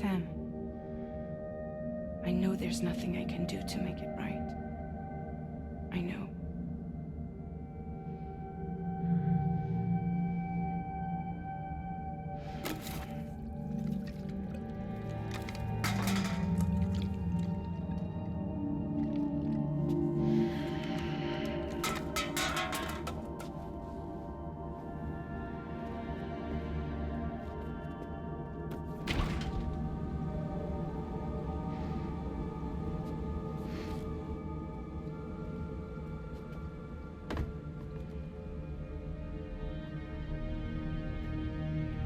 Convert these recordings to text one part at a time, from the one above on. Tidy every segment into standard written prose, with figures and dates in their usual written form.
Sam, I know there's nothing I can do to make it right. I know.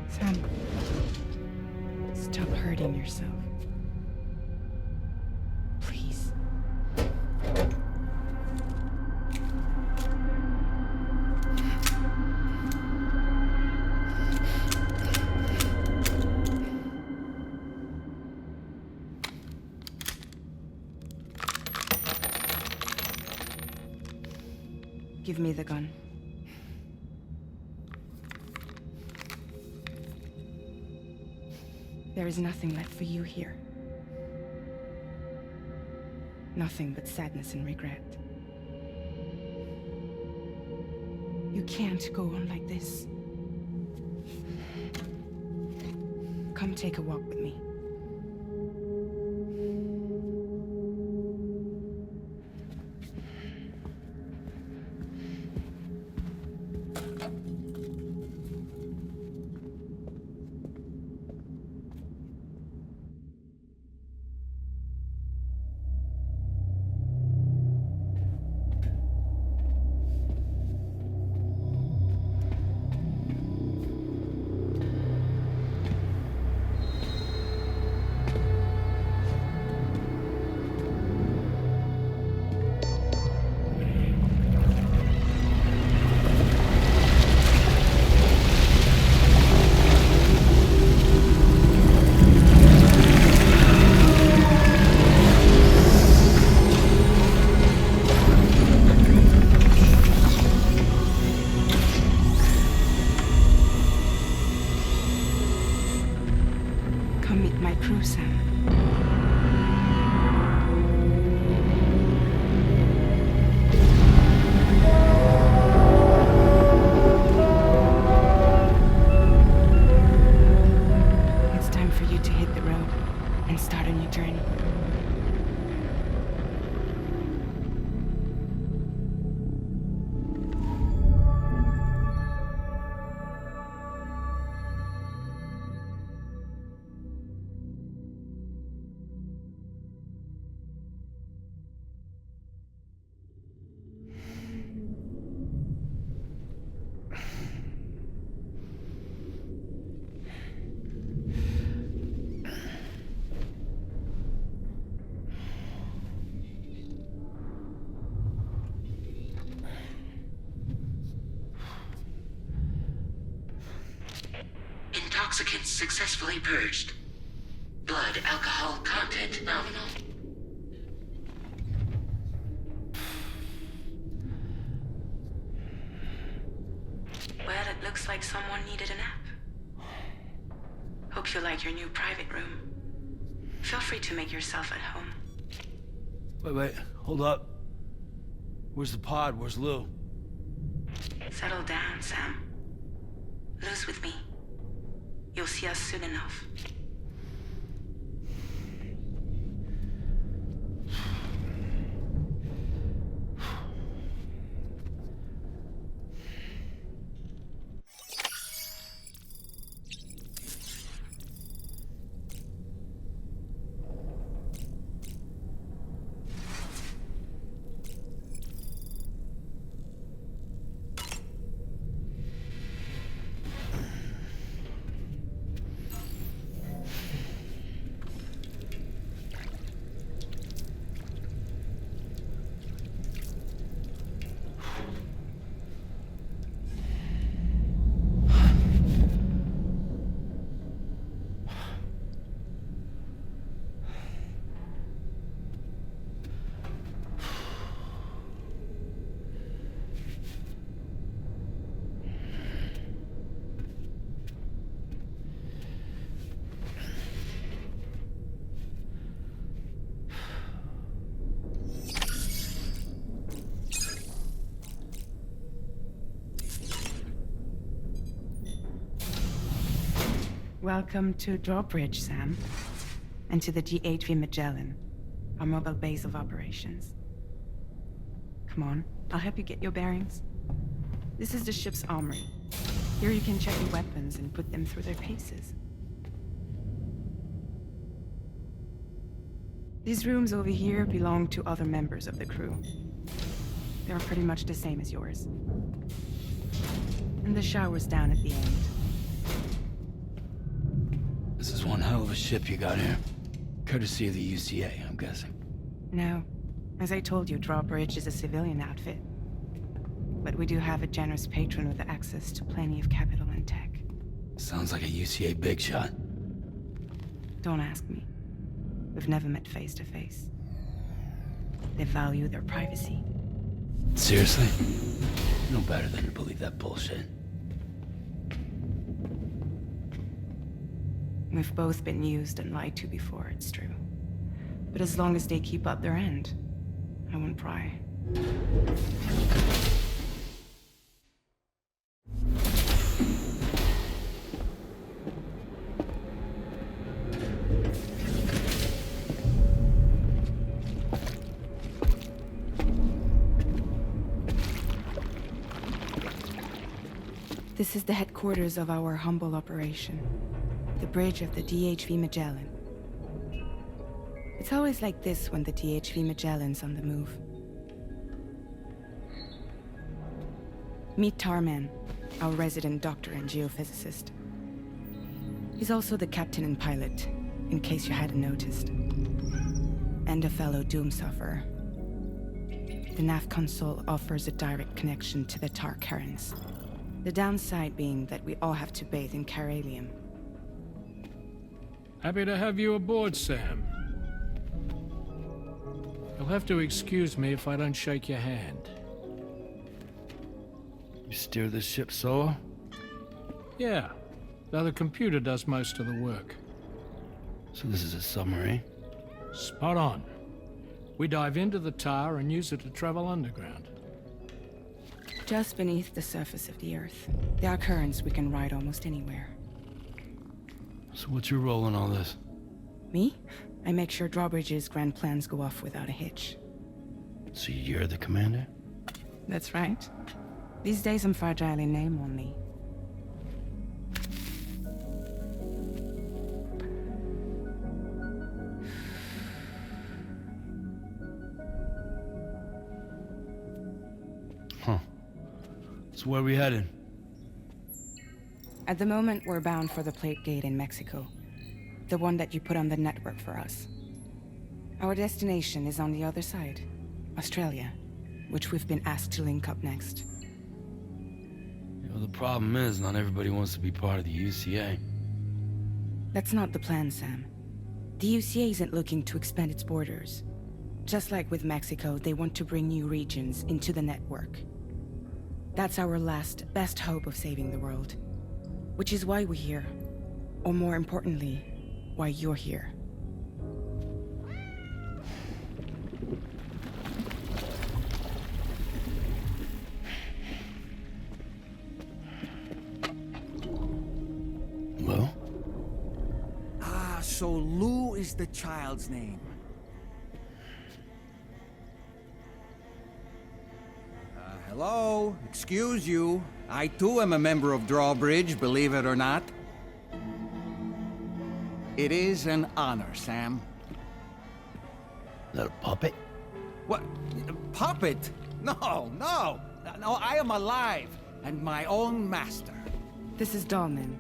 Sam, stop hurting yourself. Please. Give me the gun. There is nothing left for you here. Nothing but sadness and regret. You can't go on like this. Come take a walk with me. Come meet my crew, Sam. It's time for you to hit the road and start a new journey. Intoxicants successfully purged. Blood alcohol content nominal. Well, it looks like someone needed a nap. Hope you like your new private room. Feel free to make yourself at home. Wait, hold up. Where's the pod? Where's Lou? Settle down, Sam. Lou's with me. You'll see us soon enough. Welcome to Drawbridge, Sam. And to the DHV Magellan, our mobile base of operations. Come on, I'll help you get your bearings. This is the ship's armory. Here you can check your weapons and put them through their paces. These rooms over here belong to other members of the crew. They're pretty much the same as yours. And the shower's down at the end. This is one hell of a ship you got here. Courtesy of the UCA, I'm guessing. No. As I told you, Drawbridge is a civilian outfit. But we do have a generous patron with access to plenty of capital and tech. Sounds like a UCA big shot. Don't ask me. We've never met face to face. They value their privacy. Seriously? No better than to believe that bullshit. We've both been used and lied to before, it's true. But as long as they keep up their end, I won't pry. This is the headquarters of our humble operation. The bridge of the DHV Magellan. It's always like this when the DHV Magellan's on the move. Meet Tarman, our resident doctor and geophysicist. He's also the captain and pilot, in case you hadn't noticed. And a fellow doom sufferer. The nav console offers a direct connection to the Tar currents. The downside being that we all have to bathe in Caralium. Happy to have you aboard, Sam. You'll have to excuse me if I don't shake your hand. You steer this ship solo? Yeah, though the computer does most of the work. So this is a submarine? Spot on. We dive into the Tar and use it to travel underground. Just beneath the surface of the Earth, there are currents we can ride almost anywhere. So what's your role in all this? Me? I make sure Drawbridge's grand plans go off without a hitch. So you're the commander? That's right. These days I'm fragile in name only. Huh. So where are we headed? At the moment, we're bound for the Plate Gate in Mexico. The one that you put on the network for us. Our destination is on the other side, Australia, which we've been asked to link up next. You know, the problem is not everybody wants to be part of the UCA. That's not the plan, Sam. The UCA isn't looking to expand its borders. Just like with Mexico, they want to bring new regions into the network. That's our last, best hope of saving the world. Which is why we're here. Or more importantly, why you're here. Well? Ah, so Lou is the child's name. Hello? Excuse you. I too am a member of Drawbridge, believe it or not. It is an honor, Sam. Is that a puppet? What? A puppet? No, no! No, I am alive, and my own master. This is Dolman.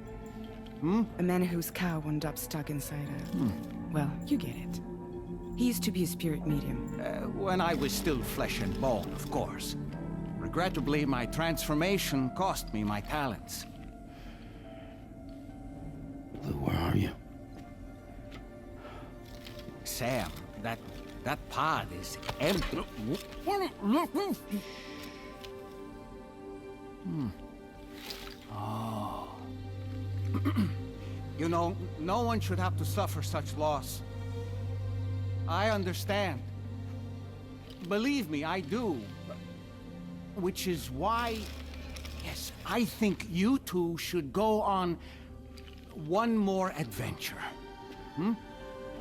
A man whose cow wound up stuck inside a... Well, you get it. He used to be a spirit medium. When I was still flesh and bone, of course. Regrettably, my transformation cost me my talents. Lou, where are you? Sam, that pod is empty. Oh. You know, no one should have to suffer such loss. I understand. Believe me, I do. Which is why, yes, I think you two should go on one more adventure. What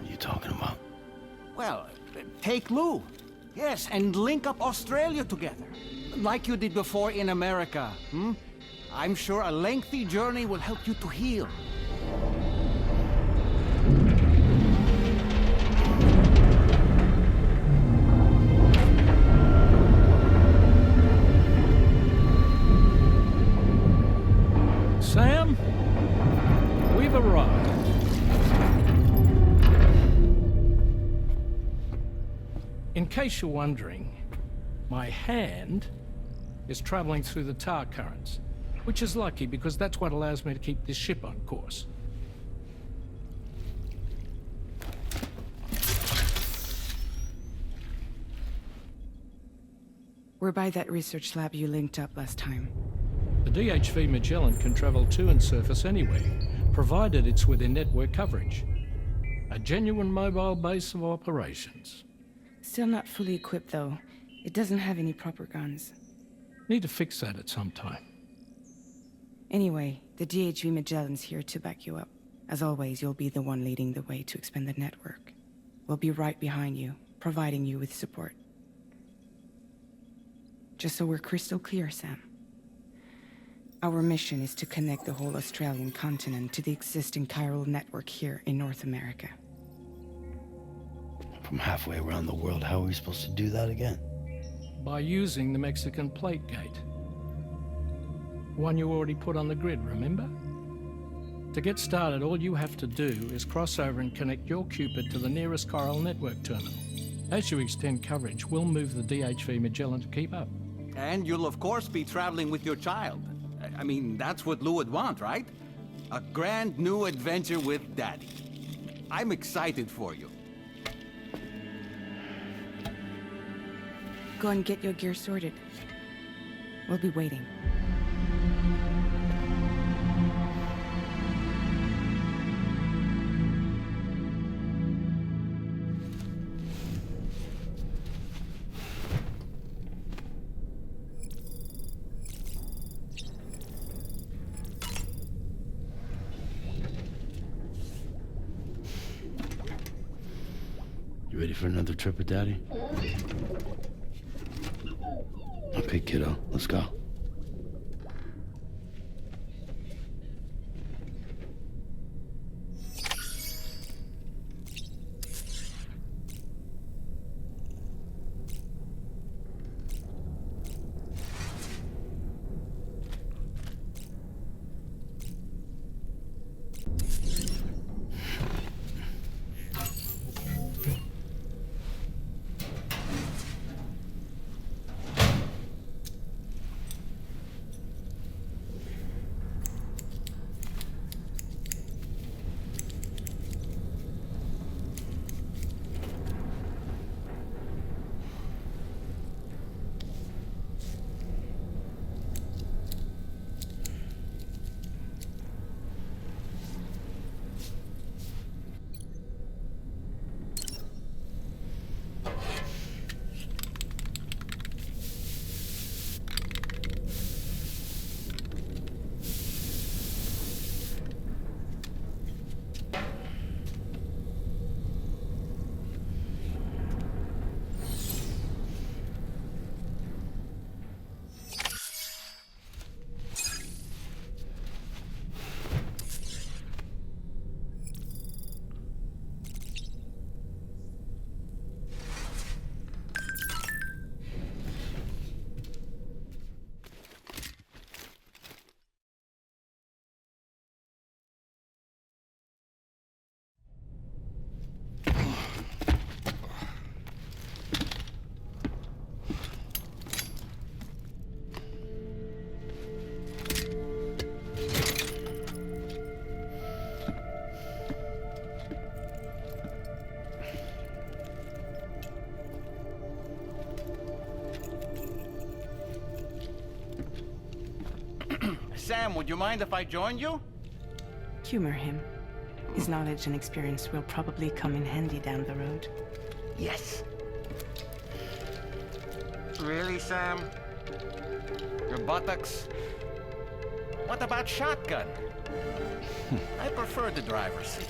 are you talking about? Well, take Lou. Yes, and link up Australia together. Like you did before in America. I'm sure a lengthy journey will help you to heal. Sam, we've arrived. In case you're wondering, my hand is traveling through the tar currents, which is lucky because that's what allows me to keep this ship on course. We're by that research lab you linked up last time. The DHV Magellan can travel to and surface anywhere, provided it's within network coverage. A genuine mobile base of operations. Still not fully equipped, though. It doesn't have any proper guns. Need to fix that at some time. Anyway, the DHV Magellan's here to back you up. As always, you'll be the one leading the way to expand the network. We'll be right behind you, providing you with support. Just so we're crystal clear, Sam. Our mission is to connect the whole Australian continent to the existing chiral network here in North America. From halfway around the world, how are we supposed to do that again? By using the Mexican plate gate. One you already put on the grid, remember? To get started, all you have to do is cross over and connect your Cupid to the nearest chiral network terminal. As you extend coverage, we'll move the DHV Magellan to keep up. And you'll of course be traveling with your child. I mean, that's what Lou would want, right? A grand new adventure with Daddy. I'm excited for you. Go and get your gear sorted. We'll be waiting. You ready for another trip with Daddy? Okay, kiddo, let's go. Sam, would you mind if I joined you? Humor him. His knowledge and experience will probably come in handy down the road. Yes. Really, Sam? Your buttocks? What about shotgun? I prefer the driver's seat.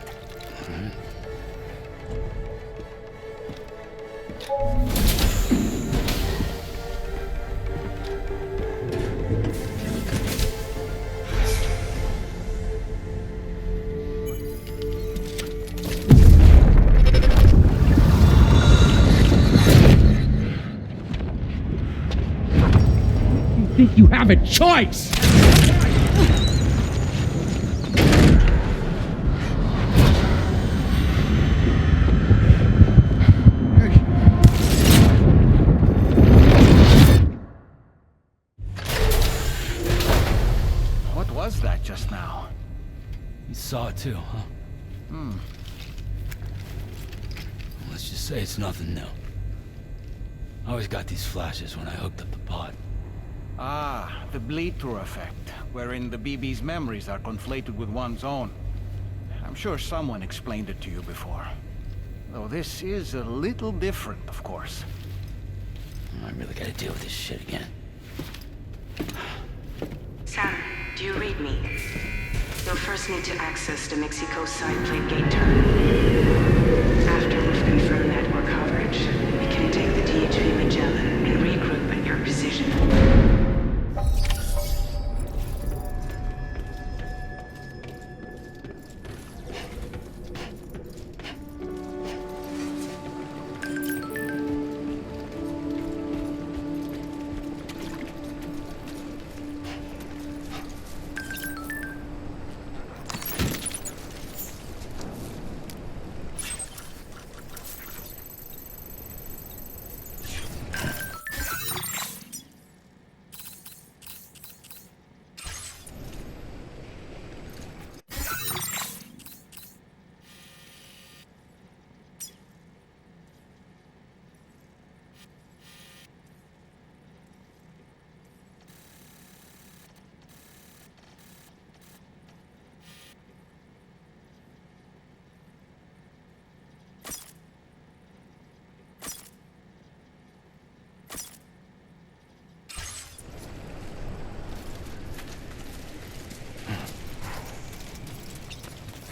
Think you have a choice? What was that just now? You saw it too, huh? Let's just say it's nothing new. I always got these flashes when I hooked up the pod. Ah, the bleed-through effect, wherein the BB's memories are conflated with one's own. I'm sure someone explained it to you before. Though this is a little different, of course. I really gotta deal with this shit again. Sam, do you read me? You'll first need to access the Mexico side plate gate terminal. After we've confirmed network coverage, we can take the DHV Magellan and regroup at your position.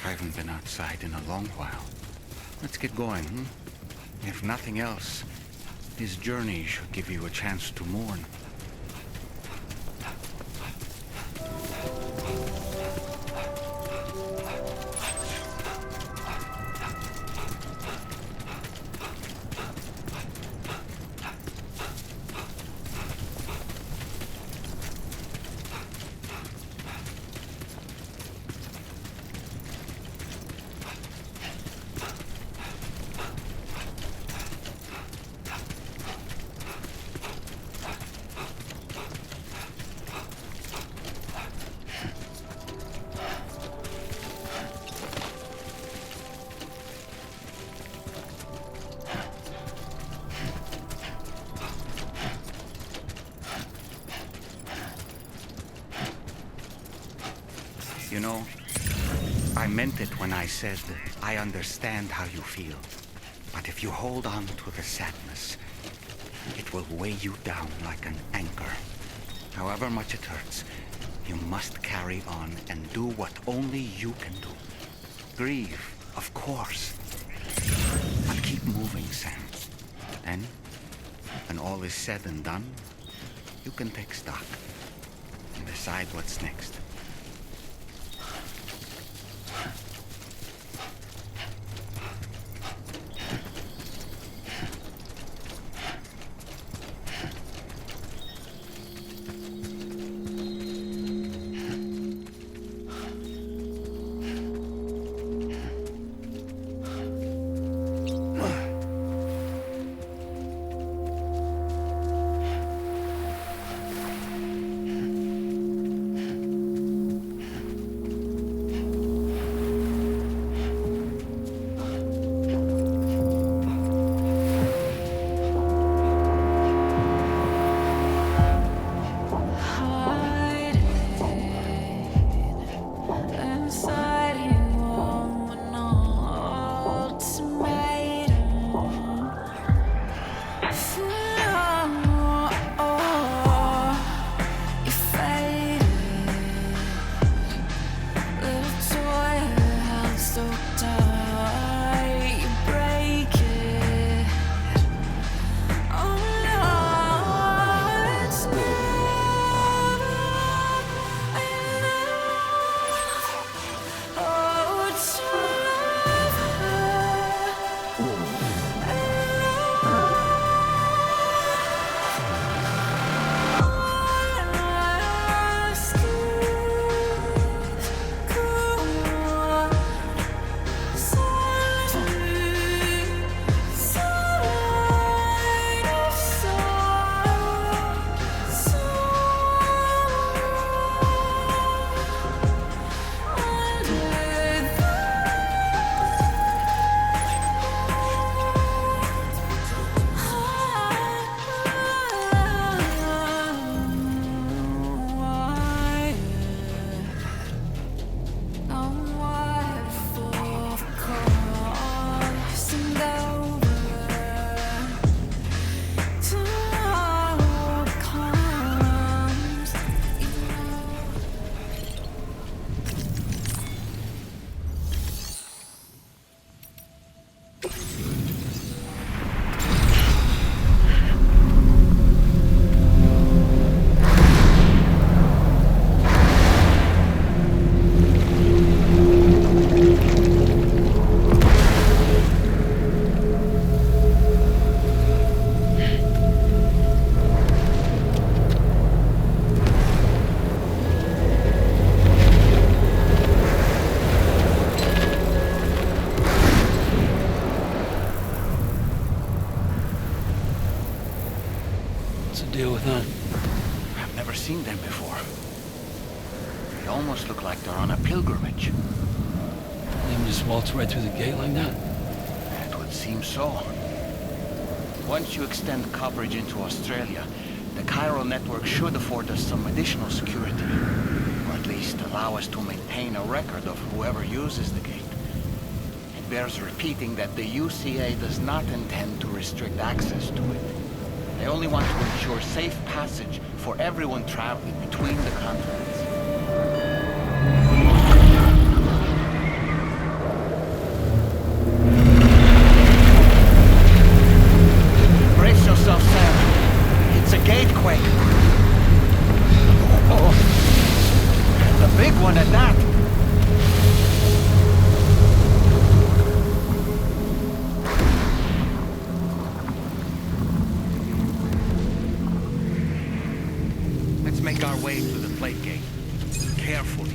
I haven't been outside in a long while. Let's get going, If nothing else, this journey should give you a chance to mourn. You know, I meant it when I said I understand how you feel. But if you hold on to the sadness, it will weigh you down like an anchor. However much it hurts, you must carry on and do what only you can do. Grieve, of course. But keep moving, Sam. Then, when all is said and done, you can take stock and decide what's next. to deal with, huh? I've never seen them before. They almost look like they're on a pilgrimage. They just waltz right through the gate like that? It would seem so. Once you extend coverage into Australia, the chiral network should afford us some additional security. Or at least allow us to maintain a record of whoever uses the gate. It bears repeating that the UCA does not intend to restrict access to it. They only want to ensure safe passage for everyone traveling between the continents. Brace yourself, Sam. It's a gatequake. Oh, the big one at that. Let's make our way to the plate gate. Carefully.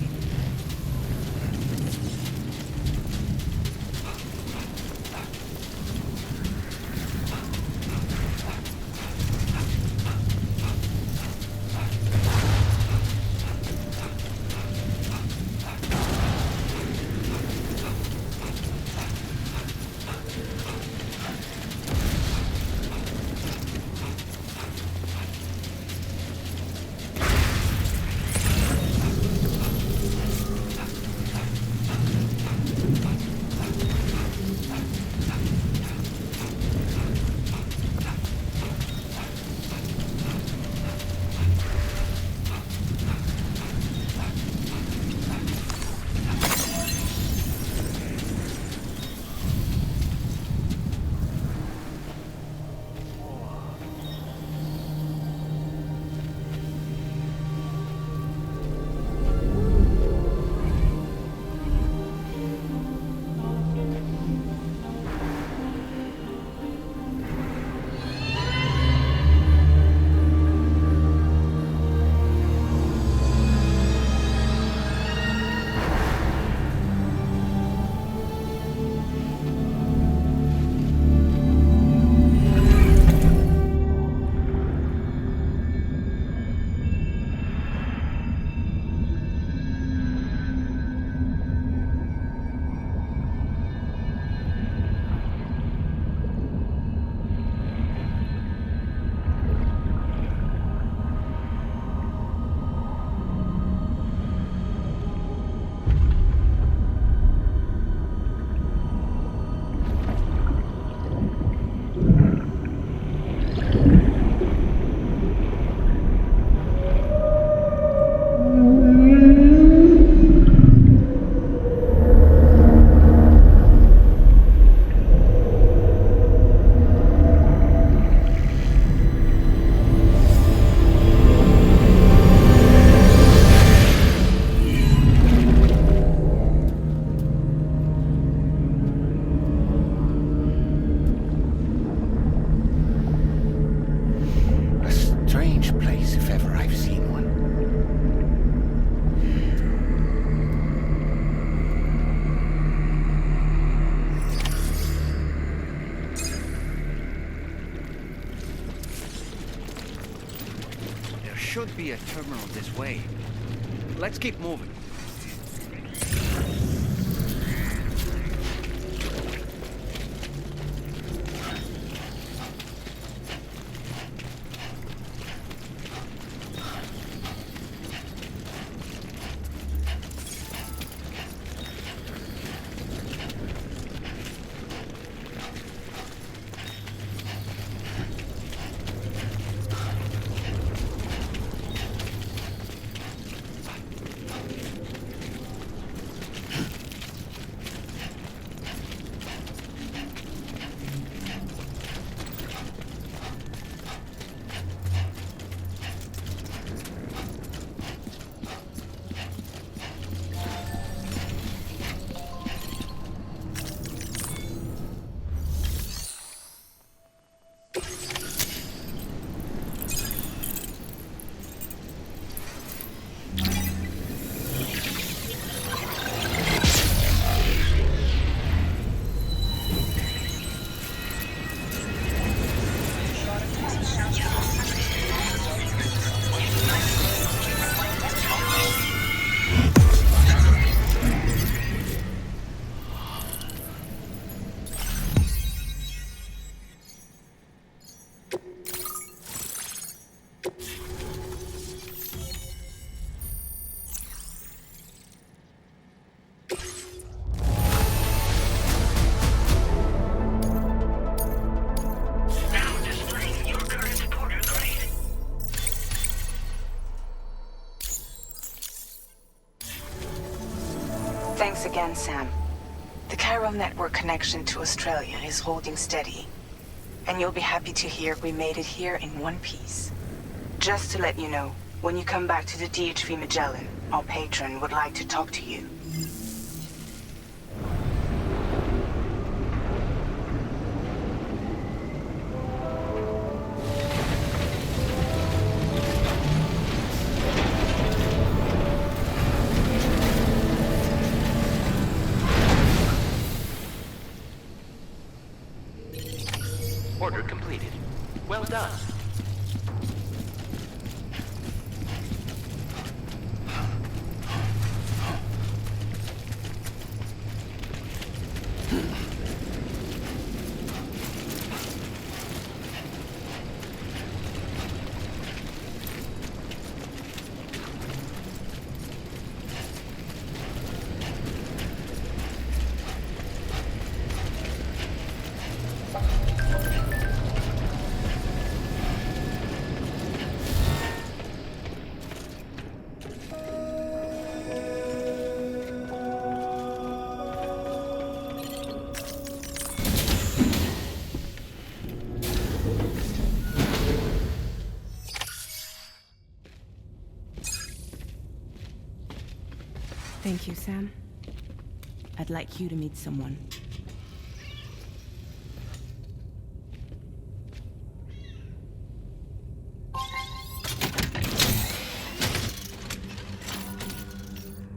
Should be a terminal this way. Let's keep moving. Thanks again, Sam. The chiral network connection to Australia is holding steady. And you'll be happy to hear we made it here in one piece. Just to let you know, when you come back to the DHV Magellan, our patron would like to talk to you. Order completed. Well done. Thank you, Sam. I'd like you to meet someone.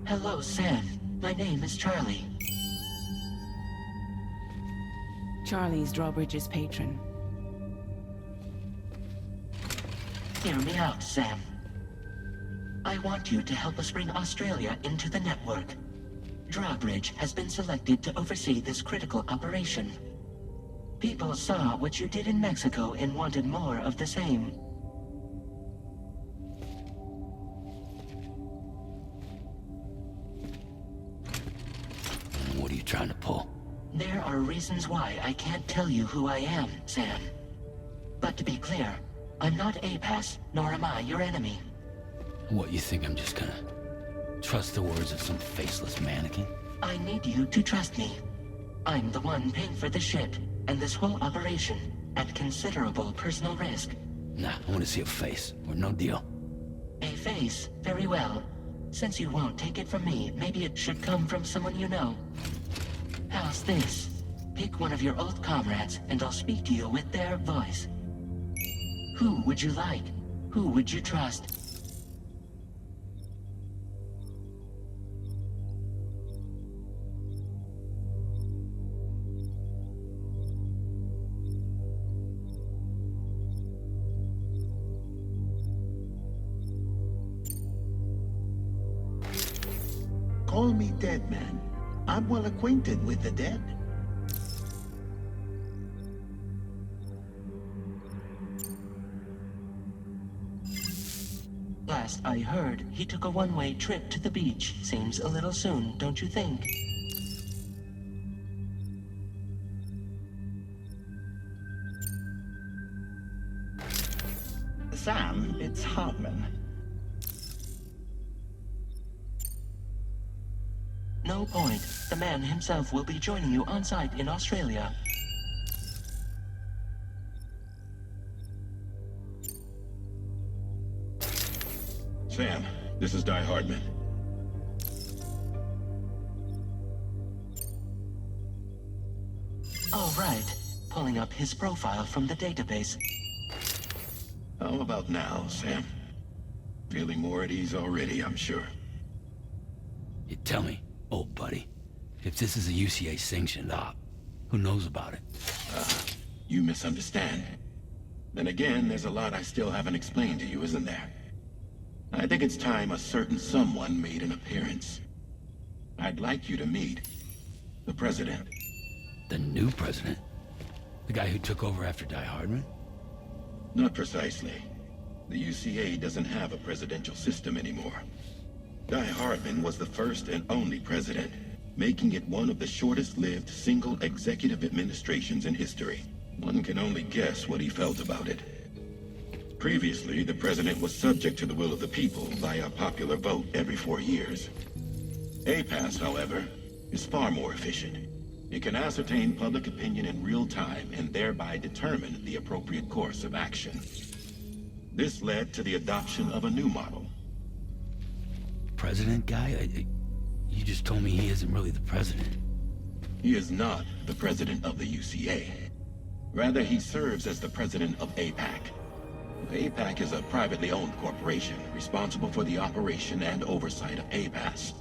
Hello, Sam. My name is Charlie. Charlie's Drawbridge's patron. Hear me out, Sam. I want you to help us bring Australia into the network. Drawbridge has been selected to oversee this critical operation. People saw what you did in Mexico and wanted more of the same. What are you trying to pull? There are reasons why I can't tell you who I am, Sam. But to be clear, I'm not APAS, nor am I your enemy. What, you think I'm just gonna trust the words of some faceless mannequin? I need you to trust me. I'm the one paying for the ship, and this whole operation, at considerable personal risk. Nah, I want to see a face, or no deal. A face? Very well. Since you won't take it from me, maybe it should come from someone you know. How's this? Pick one of your old comrades, and I'll speak to you with their voice. Who would you like? Who would you trust? Call me Dead Man. I'm well acquainted with the dead. Last I heard, he took a one-way trip to the beach. Seems a little soon, don't you think? Sam, it's Hartman. No point. The man himself will be joining you on site in Australia. Sam, this is Die Hardman. All right. Pulling up his profile from the database. How about now, Sam? Feeling more at ease already, I'm sure. You tell me, old buddy, if this is a UCA-sanctioned op, who knows about it? You misunderstand. Then again, there's a lot I still haven't explained to you, isn't there? I think it's time a certain someone made an appearance. I'd like you to meet the President. The new president? The guy who took over after Die Hardman? Not precisely. The UCA doesn't have a presidential system anymore. Die Hardman was the first and only president, making it one of the shortest-lived single executive administrations in history. One can only guess what he felt about it. Previously, the president was subject to the will of the people via popular vote every 4 years. APAS, however, is far more efficient. It can ascertain public opinion in real time and thereby determine the appropriate course of action. This led to the adoption of a new model. President guy? You just told me he isn't really the president. He is not the president of the UCA. Rather, he serves as the president of APAC. APAC is a privately owned corporation responsible for the operation and oversight of APAS,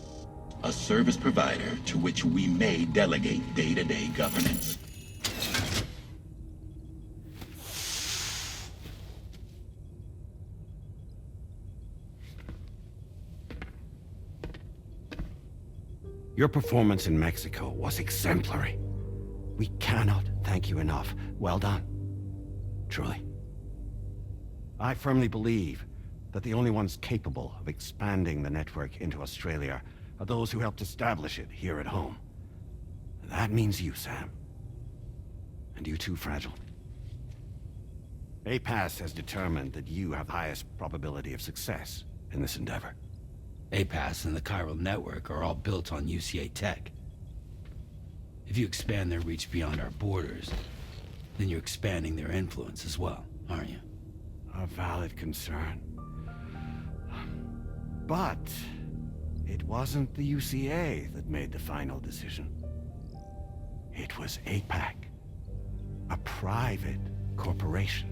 a service provider to which we may delegate day-to-day governance. Your performance in Mexico was exemplary. We cannot thank you enough. Well done. Truly. I firmly believe that the only ones capable of expanding the network into Australia are those who helped establish it here at home. And that means you, Sam. And you too, Fragile. APAS has determined that you have the highest probability of success in this endeavor. APAS and the chiral network are all built on UCA tech. If you expand their reach beyond our borders, then you're expanding their influence as well, aren't you? A valid concern. But it wasn't the UCA that made the final decision. It was APAC, a private corporation.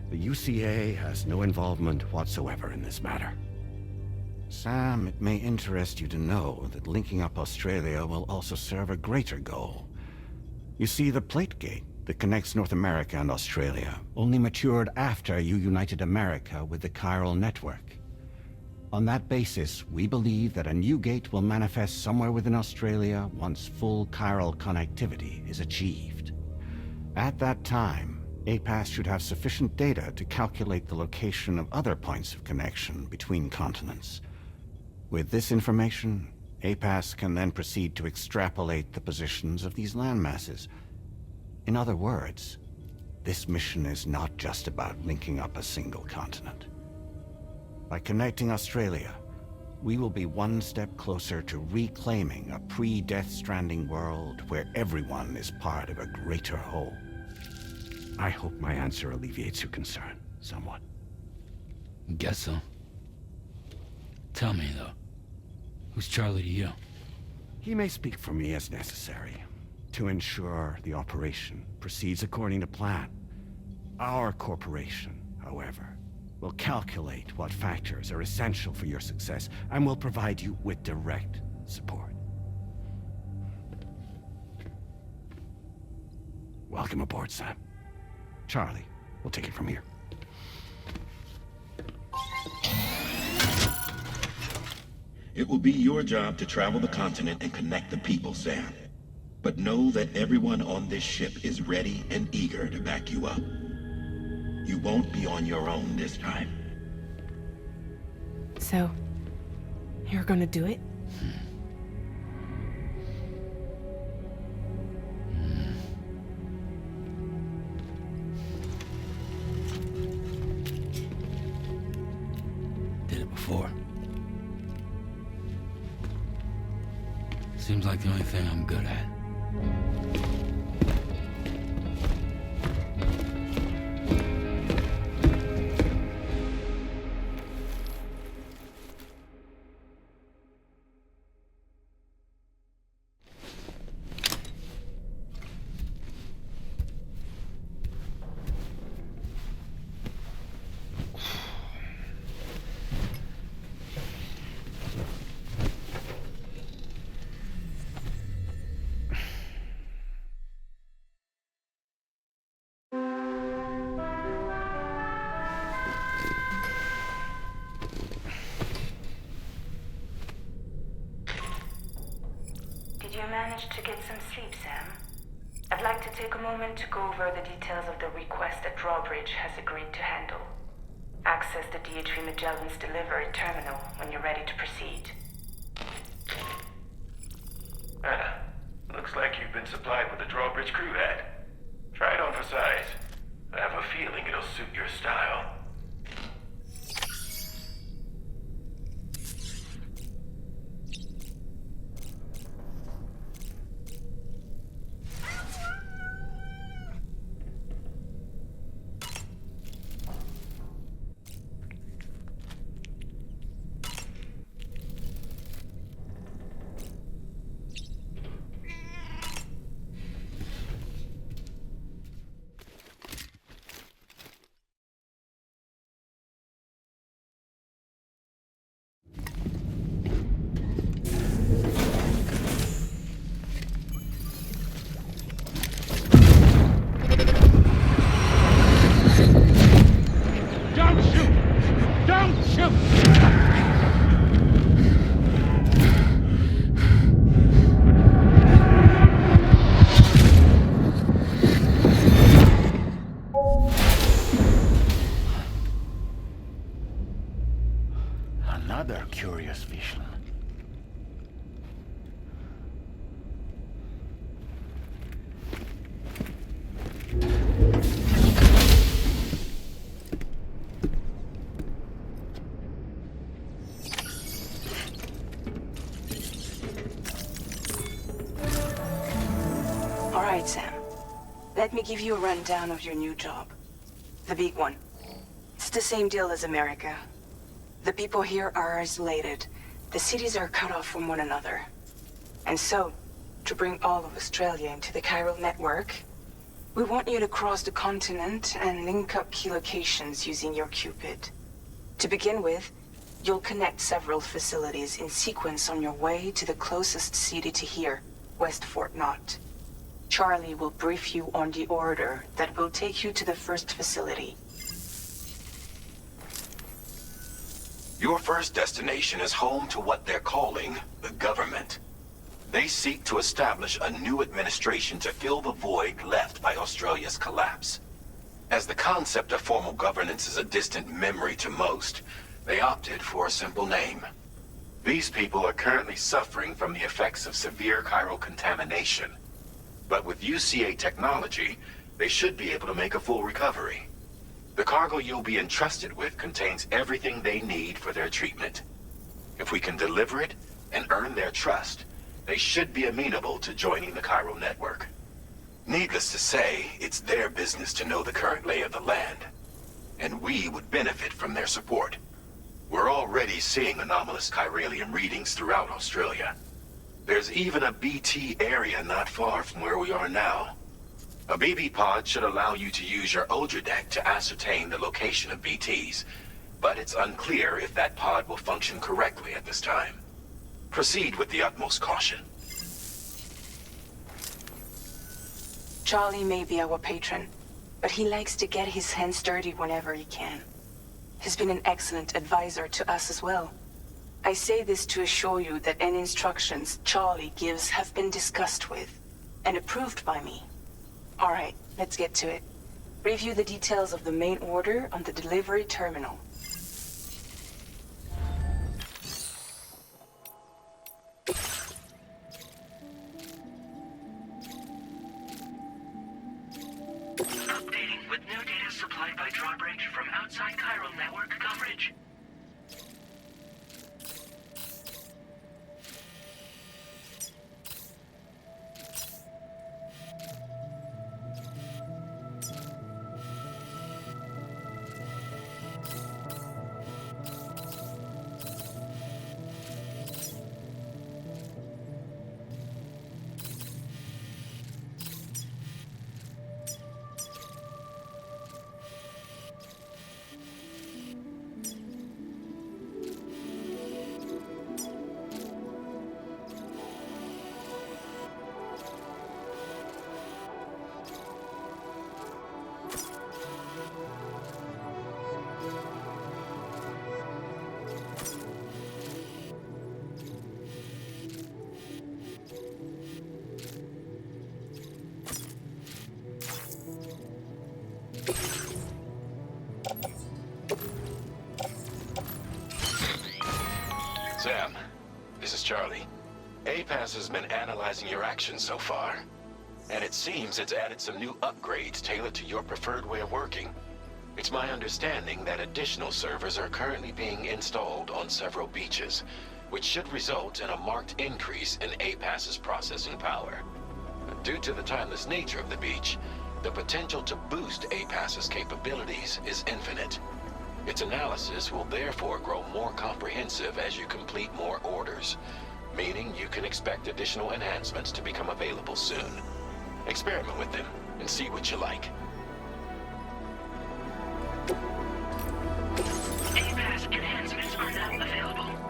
The UCA has no involvement whatsoever in this matter. Sam, it may interest you to know that linking up Australia will also serve a greater goal. You see, the plate gate that connects North America and Australia only matured after you united America with the chiral network. On that basis, we believe that a new gate will manifest somewhere within Australia once full chiral connectivity is achieved. At that time, APAS should have sufficient data to calculate the location of other points of connection between continents. With this information, APAS can then proceed to extrapolate the positions of these landmasses. In other words, this mission is not just about linking up a single continent. By connecting Australia, we will be one step closer to reclaiming a pre-Death Stranding world where everyone is part of a greater whole. I hope my answer alleviates your concern somewhat. Guess so. Tell me, though, who's Charlie to you? He may speak for me as necessary to ensure the operation proceeds according to plan. Our corporation, however, will calculate what factors are essential for your success and will provide you with direct support. Welcome aboard, Sam. Charlie, we'll take it from here. It will be your job to travel the continent and connect the people, Sam. But know that everyone on this ship is ready and eager to back you up. You won't be on your own this time. So, you're gonna do it? Did it before. Seems like the only thing I'm good at. Did you manage to get some sleep, Sam? I'd like to take a moment to go over the details of the request that Drawbridge has agreed to handle. Access the DH3 Magellan's delivery terminal when you're ready to proceed. Looks like you've been supplied with the Drawbridge crew hat. Try it on for size. I have a feeling it'll suit your style. curious vision. All right, Sam. Let me give you a rundown of your new job. The big one. It's the same deal as America. The people here are isolated. The cities are cut off from one another. And so, to bring all of Australia into the chiral network, we want you to cross the continent and link up key locations using your Cupid. To begin with, you'll connect several facilities in sequence on your way to the closest city to here, West Fort Knott. Charlie will brief you on the order that will take you to the first facility. Your first destination is home to what they're calling the government. They seek to establish a new administration to fill the void left by Australia's collapse. As the concept of formal governance is a distant memory to most, they opted for a simple name. These people are currently suffering from the effects of severe chiral contamination. But with UCA technology, they should be able to make a full recovery. The cargo you'll be entrusted with contains everything they need for their treatment. If we can deliver it and earn their trust, they should be amenable to joining the chiral network. Needless to say, it's their business to know the current lay of the land, and we would benefit from their support. We're already seeing anomalous chiralium readings throughout Australia. There's even a BT area not far from where we are now. A BB pod should allow you to use your Ultra deck to ascertain the location of BTs, but it's unclear if that pod will function correctly at this time. Proceed with the utmost caution. Charlie may be our patron, but he likes to get his hands dirty whenever he can. He's been an excellent advisor to us as well. I say this to assure you that any instructions Charlie gives have been discussed with and approved by me. All right, let's get to it. Review the details of the main order on the delivery terminal. Updating with new data supplied by drawbridge from outside chiral network coverage. Sam, this is Charlie. APAS has been analyzing your actions so far, and it seems it's added some new upgrades tailored to your preferred way of working. It's my understanding that additional servers are currently being installed on several beaches, which should result in a marked increase in APAS's processing power. Due to the timeless nature of the beach, the potential to boost APAS's capabilities is infinite. Its analysis will therefore grow more comprehensive as you complete more orders, meaning you can expect additional enhancements to become available soon. Experiment with them and see what you like. APAS enhancements are now available.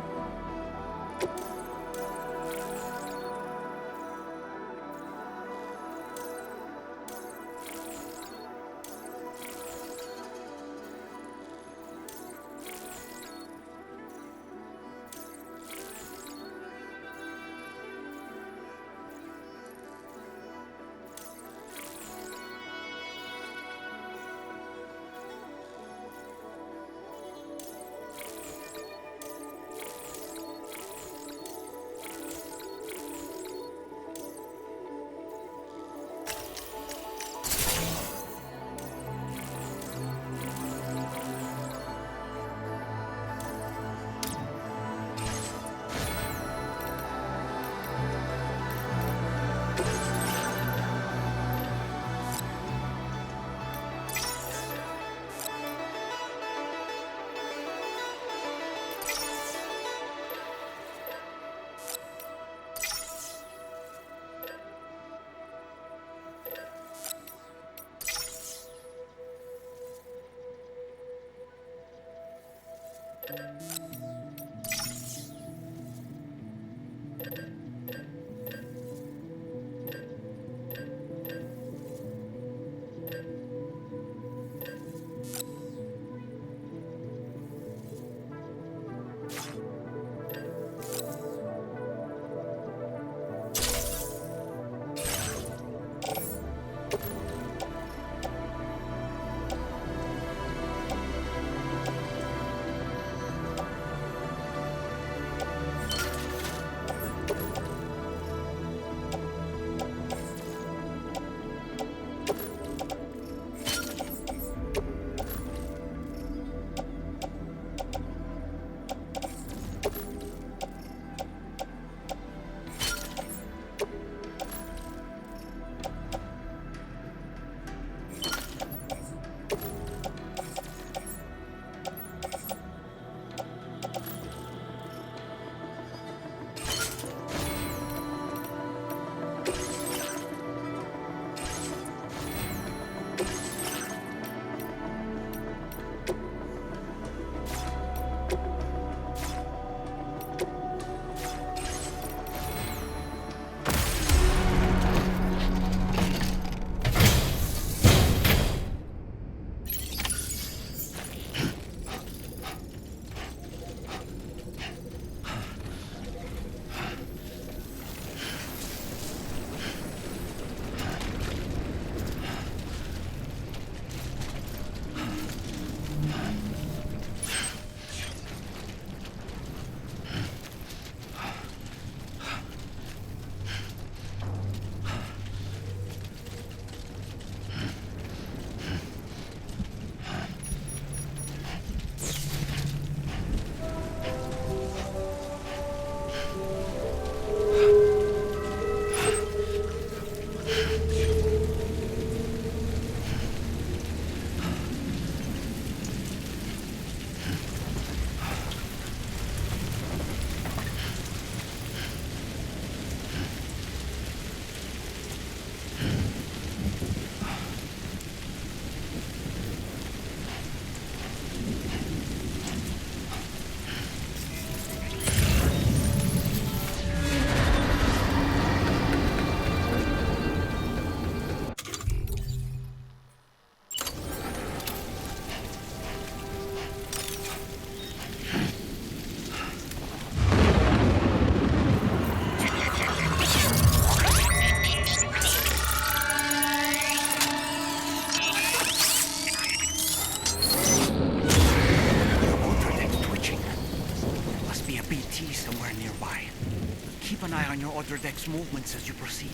Other deck's movements as you proceed.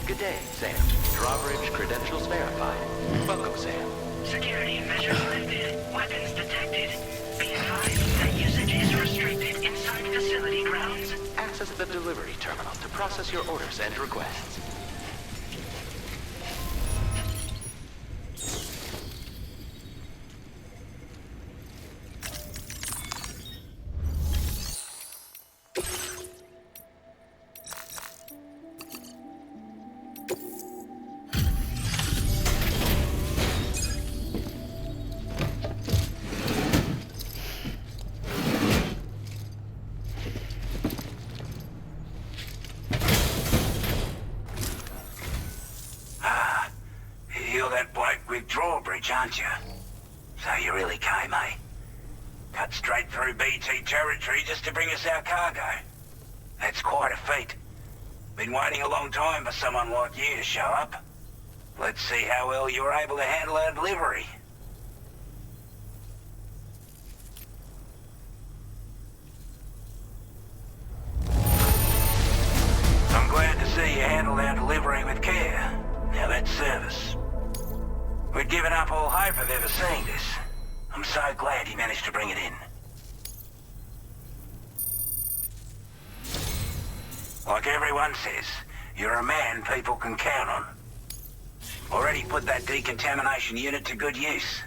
Good day, Sam. Drawbridge credentials verified. Welcome, Sam. Security measures lifted. Weapons detected. Be advised that usage is restricted inside facility grounds. Access the delivery terminal to process your orders and requests. You're that bloke with drawbridge, aren't you? So you really came, eh? Cut straight through BT territory just to bring us our cargo. That's quite a feat. Been waiting a long time for someone like you to show up. Let's see how well you're able to handle our delivery. I'm glad to see you handled our delivery with care. Now that's service. We'd given up all hope of ever seeing this. I'm so glad you managed to bring it in. Like everyone says, you're a man people can count on. Already put that decontamination unit to good use.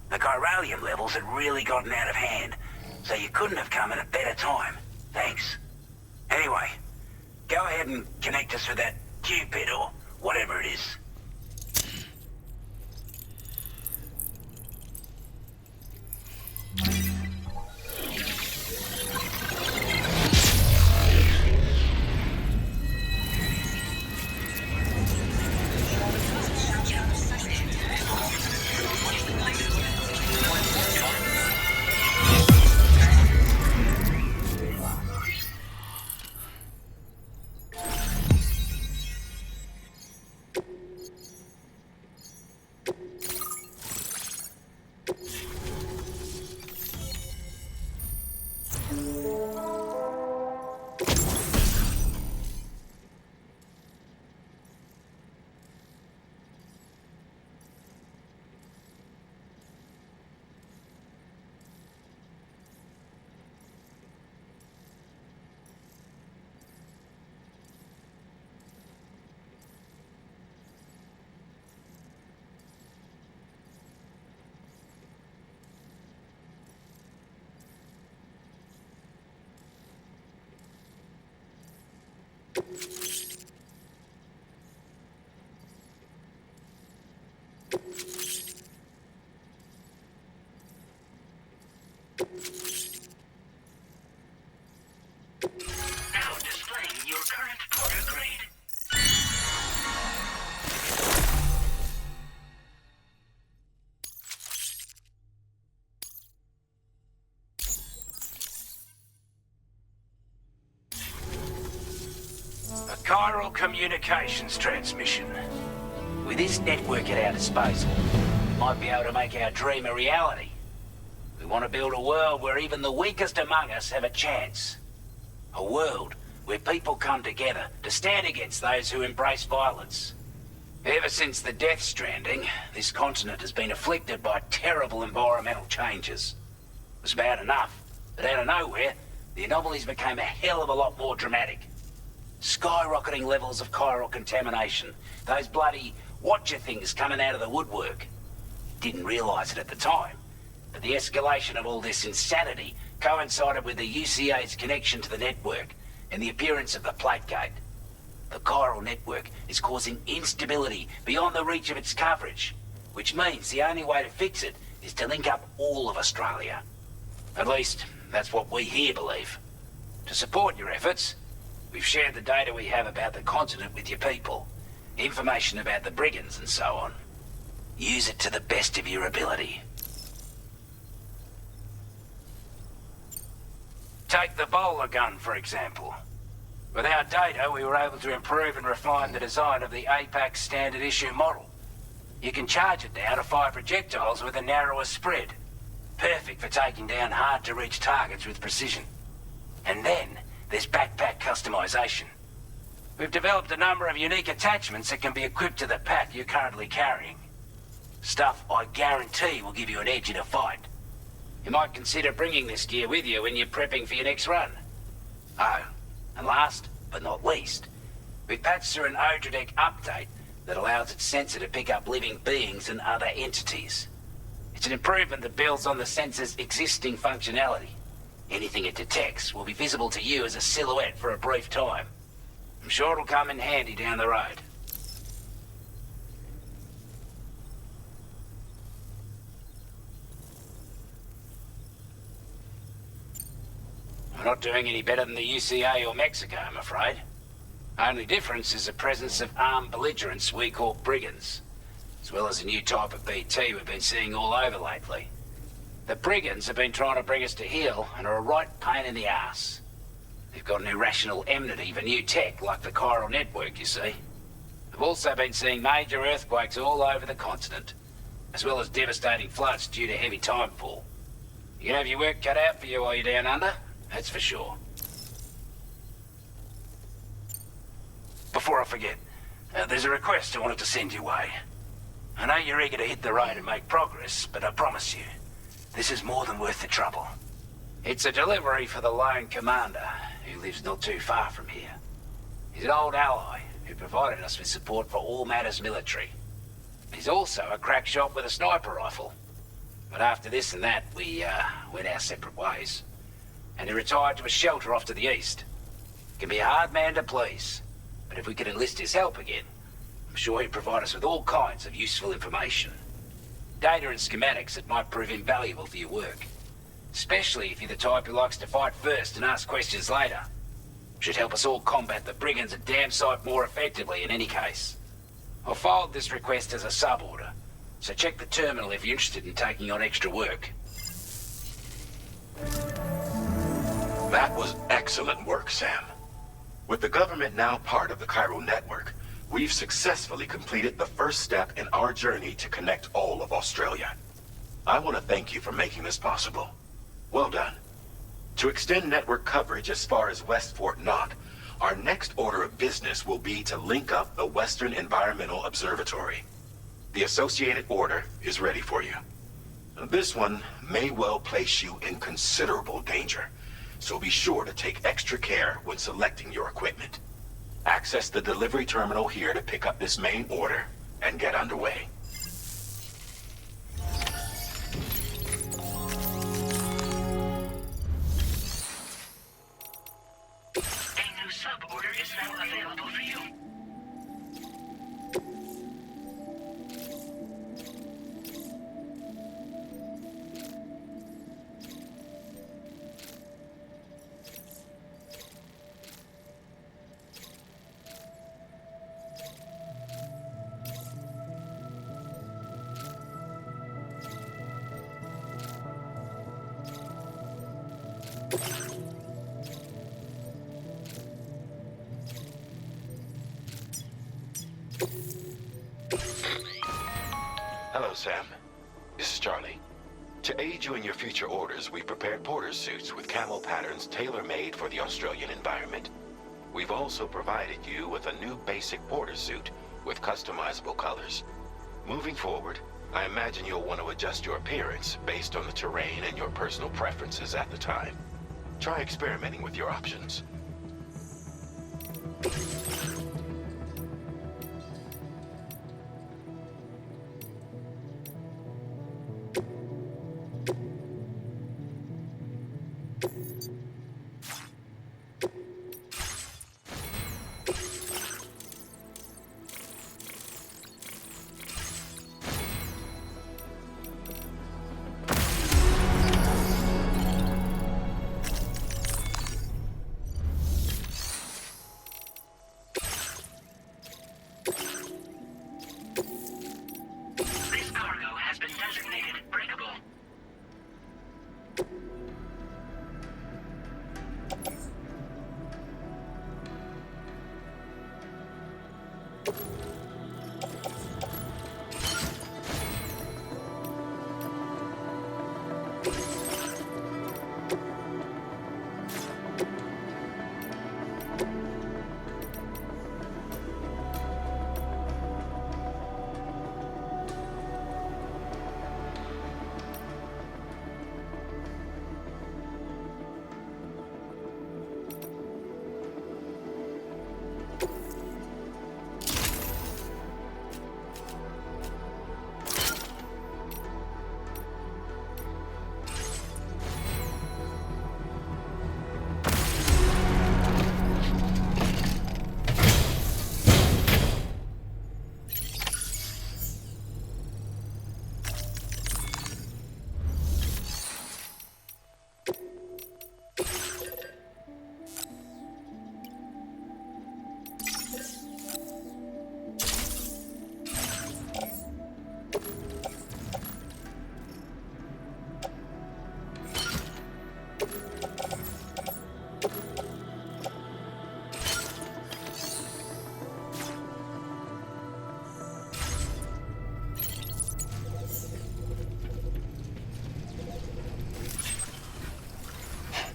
The chiralium levels had really gotten out of hand, so you couldn't have come at a better time. Thanks. Anyway, go ahead and connect us with that Cupid or whatever it is. Now displaying your current porter grade. A chiral communications transmission. With this network at our disposal, we might be able to make our dream a reality. We want to build a world where even the weakest among us have a chance. A world where people come together to stand against those who embrace violence. Ever since the Death Stranding, this continent has been afflicted by terrible environmental changes. It was bad enough, but out of nowhere, the anomalies became a hell of a lot more dramatic. Skyrocketing levels of chiral contamination. Those bloody watcher things coming out of the woodwork. Didn't realize it at the time, but the escalation of all this insanity coincided with the UCA's connection to the network and the appearance of the Plategate. The chiral network is causing instability beyond the reach of its coverage, which means the only way to fix it is to link up all of Australia. At least, that's what we here believe. To support your efforts, We've shared the data we have about the continent with your people. Information about the brigands and so on. Use it to the best of your ability. Take the bowler gun, for example. With our data, we were able to improve and refine the design of the APAC standard issue model. You can charge it now to fire projectiles with a narrower spread. Perfect for taking down hard-to-reach targets with precision. And then, there's backpack customization. We've developed a number of unique attachments that can be equipped to the pack you're currently carrying. Stuff I guarantee will give you an edge in a fight. You might consider bringing this gear with you when you're prepping for your next run. Oh, and last but not least, we've patched through an Odradek update that allows its sensor to pick up living beings and other entities. It's an improvement that builds on the sensor's existing functionality. Anything it detects will be visible to you as a silhouette for a brief time. I'm sure it'll come in handy down the road. We're not doing any better than the UCA or Mexico, I'm afraid. Only difference is the presence of armed belligerents we call brigands, as well as a new type of BT we've been seeing all over lately. The brigands have been trying to bring us to heel and are a right pain in the ass. They've got an irrational enmity for new tech like the chiral network, you see. We've also been seeing major earthquakes all over the continent, as well as devastating floods due to heavy timefall. You can have your work cut out for you while you're down under, that's for sure. Before I forget, there's a request I wanted to send your way. I know you're eager to hit the road and make progress, but I promise you, this is more than worth the trouble. It's a delivery for the lone commander, who lives not too far from here. He's an old ally who provided us with support for all matters military. He's also a crack shot with a sniper rifle. But after this and that, we went our separate ways. And he retired to a shelter off to the east. Can be a hard man to please, but if we could enlist his help again, I'm sure he'd provide us with all kinds of useful information. Data and schematics that might prove invaluable for your work. Especially if you're the type who likes to fight first and ask questions later. Should help us all combat the brigands a damn sight more effectively in any case. I'll forward this request as a sub-order, so check the terminal if you're interested in taking on extra work. That was excellent work, Sam. With the government now part of the chiral network, we've successfully completed the first step in our journey to connect all of Australia. I want to thank you for making this possible. Well done. To extend network coverage as far as West Fort Knott, our next order of business will be to link up the Western Environmental Observatory. The associated order is ready for you. This one may well place you in considerable danger, so be sure to take extra care when selecting your equipment. Access the delivery terminal here to pick up this main order and get underway. A new sub-order is now available for you. Hello, Sam. This is Charlie. To aid you in your future orders, we've prepared porter suits with camo patterns tailor-made for the Australian environment. We've also provided you with a new basic porter suit with customizable colors. Moving forward, I imagine you'll want to adjust your appearance based on the terrain and your personal preferences at the time. Try experimenting with your options.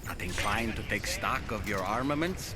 Not inclined to take stock of your armaments?